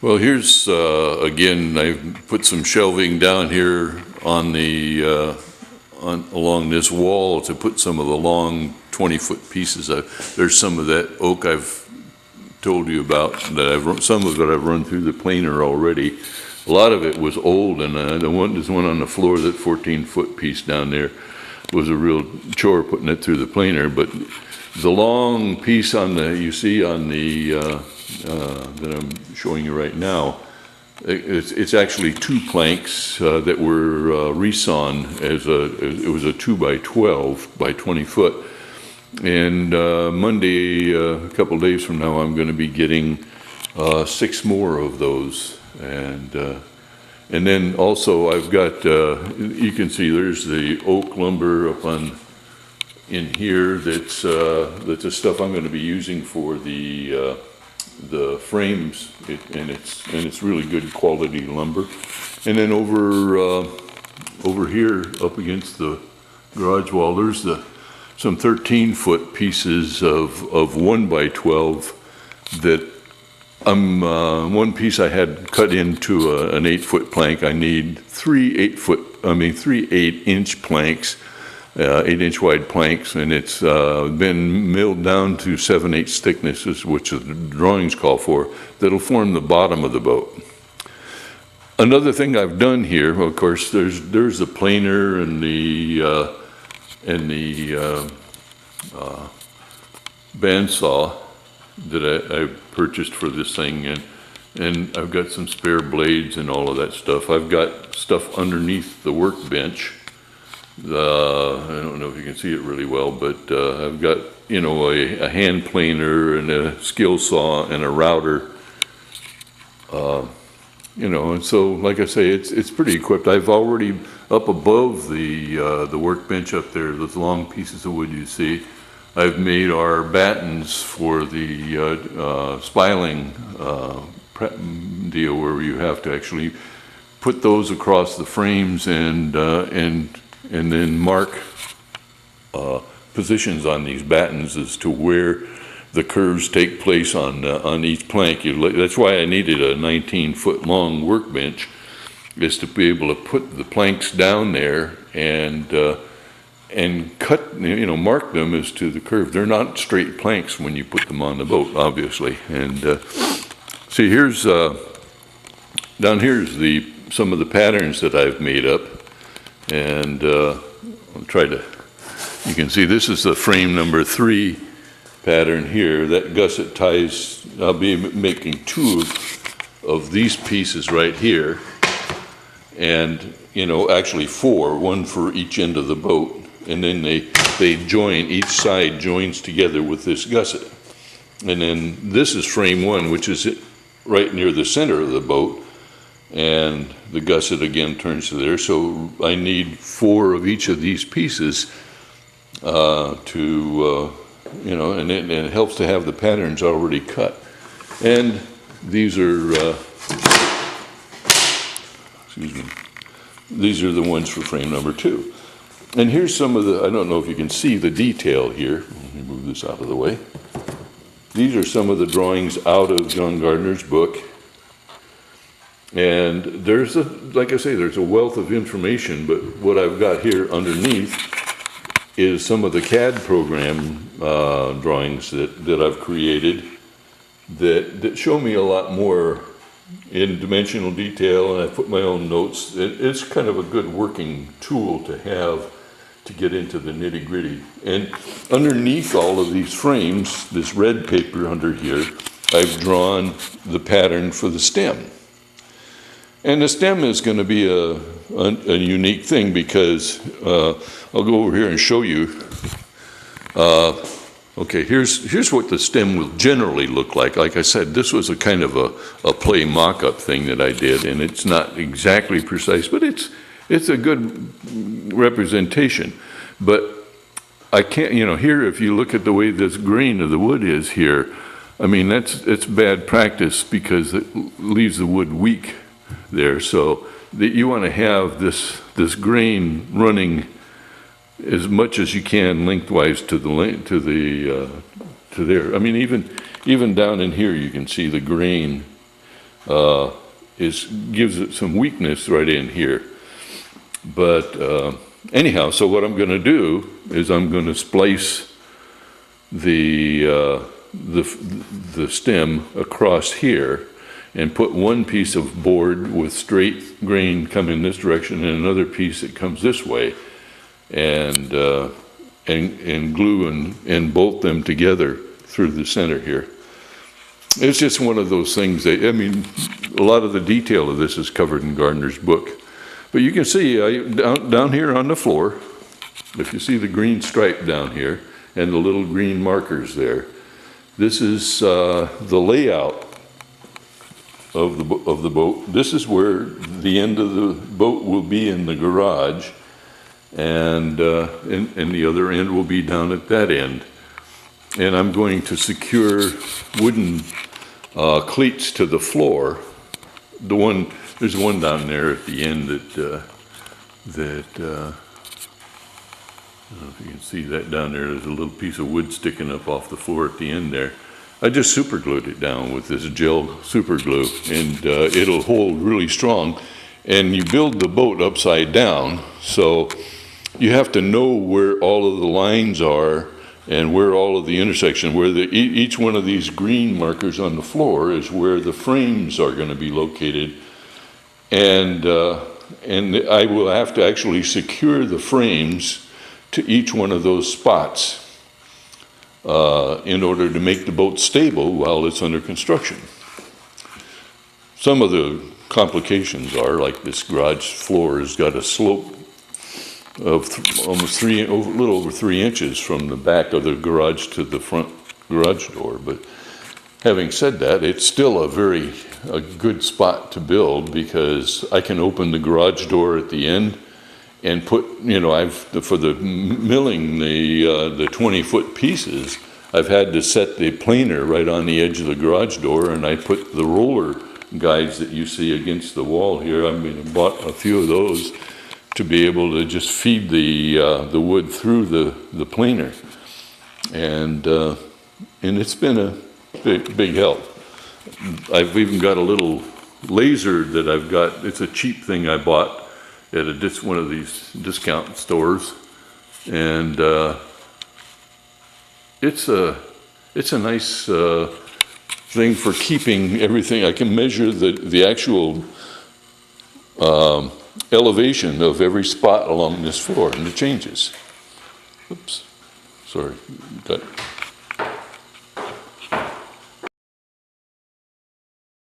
Well, here's, again, I've put some shelving down here on the, along this wall to put some of the long 20-foot pieces. There's some of that oak I've told you about that some of it I've run through the planer already. A lot of it was old, and there's one on the floor, that 14-foot piece down there was a real chore putting it through the planer. But the long piece on the, you see on the, that I'm showing you right now, it's actually two planks that were resawn as it was a 2 by 12 by 20 foot. And Monday, a couple of days from now, I'm going to be getting 6 more of those. And then also I've got, you can see there's the oak lumber up in here. That's the stuff I'm going to be using for the frames, and it's really good quality lumber. And then over here up against the garage wall, there's some 13-foot pieces of 1 by 12 that one piece I had cut into an 8-foot plank. I need 3 8-inch planks, 8-inch wide planks, and it's been milled down to 7/8 thicknesses, which the drawings call for, that'll form the bottom of the boat. Another thing I've done here, of course, there's the planer and the bandsaw that I purchased for this thing, and I've got some spare blades and all of that stuff. I've got stuff underneath the workbench. I don't know if you can see it really well, but I've got, a hand planer and a skill saw and a router. And so, like I say, it's pretty equipped. I've already, up above the workbench up there, those long pieces of wood you see, I've made our battens for the spiling deal, where you have to actually put those across the frames and then mark positions on these battens as to where the curves take place on each plank. That's why I needed a 19-foot long workbench, is to be able to put the planks down there and cut, mark them as to the curve. They're not straight planks when you put them on the boat, obviously. And see, here's down here's some of the patterns that I've made up, and I'll try to. You can see this is the frame number 3 pattern here. That gusset ties. I'll be making 2 of these pieces right here, and actually 4, one for each end of the boat. And then they join, each side joins together with this gusset. And then this is frame 1, which is right near the center of the boat. And the gusset again turns to there. So I need 4 of each of these pieces and it helps to have the patterns already cut. And these are, these are the ones for frame number 2. And here's some of the, I don't know if you can see the detail here. Let me move this out of the way. These are some of the drawings out of John Gardner's book. And there's like I say, there's a wealth of information, but what I've got here underneath is some of the CAD program drawings that I've created that show me a lot more in dimensional detail, and I put my own notes. It's kind of a good working tool to have to get into the nitty-gritty. And underneath all of these frames, this red paper under here, I've drawn the pattern for the stem. And the stem is going to be a unique thing, because I'll go over here and show you. Okay, here's what the stem will generally look like. Like I said, this was a kind of a play mock-up thing that I did, and it's not exactly precise, but it's a good representation. But I can't, here, if you look at the way this grain of the wood is here, I mean, it's bad practice, because it leaves the wood weak there. So you want to have this grain running as much as you can lengthwise to there. I mean, even down in here, you can see the grain gives it some weakness right in here. But anyhow, so what I'm going to do is I'm going to splice the stem across here and put one piece of board with straight grain coming this direction and another piece that comes this way, and glue and bolt them together through the center here. It's just one of those things that, I mean, a lot of the detail of this is covered in Gardner's book. But you can see down here on the floor, if you see the green stripe down here and the little green markers there, this is the layout of the boat. This is where the end of the boat will be in the garage, and the other end will be down at that end. And I'm going to secure wooden cleats to the floor. There's one down there at the end that I don't know if you can see that down there. There's a little piece of wood sticking up off the floor at the end there. I just super glued it down with this gel super glue, and it'll hold really strong. And you build the boat upside down, so you have to know where all of the lines are and where all of the intersection, where each one of these green markers on the floor is where the frames are going to be located. And I will have to actually secure the frames to each one of those spots in order to make the boat stable while it's under construction. Some of the complications are, like this garage floor has got a slope of almost a little over 3 inches from the back of the garage to the front garage door. But having said that, it's still a good spot to build, because I can open the garage door at the end and put, for the milling the 20-foot pieces, I've had to set the planer right on the edge of the garage door, and I put the roller guides that you see against the wall here. I bought a few of those to be able to just feed the wood through the planer, and it's been a big help. I've even got a little laser that I've got. It's a cheap thing I bought at one of these discount stores, and it's a nice thing for keeping everything. I can measure the actual elevation of every spot along this floor, and it changes. Oops, sorry.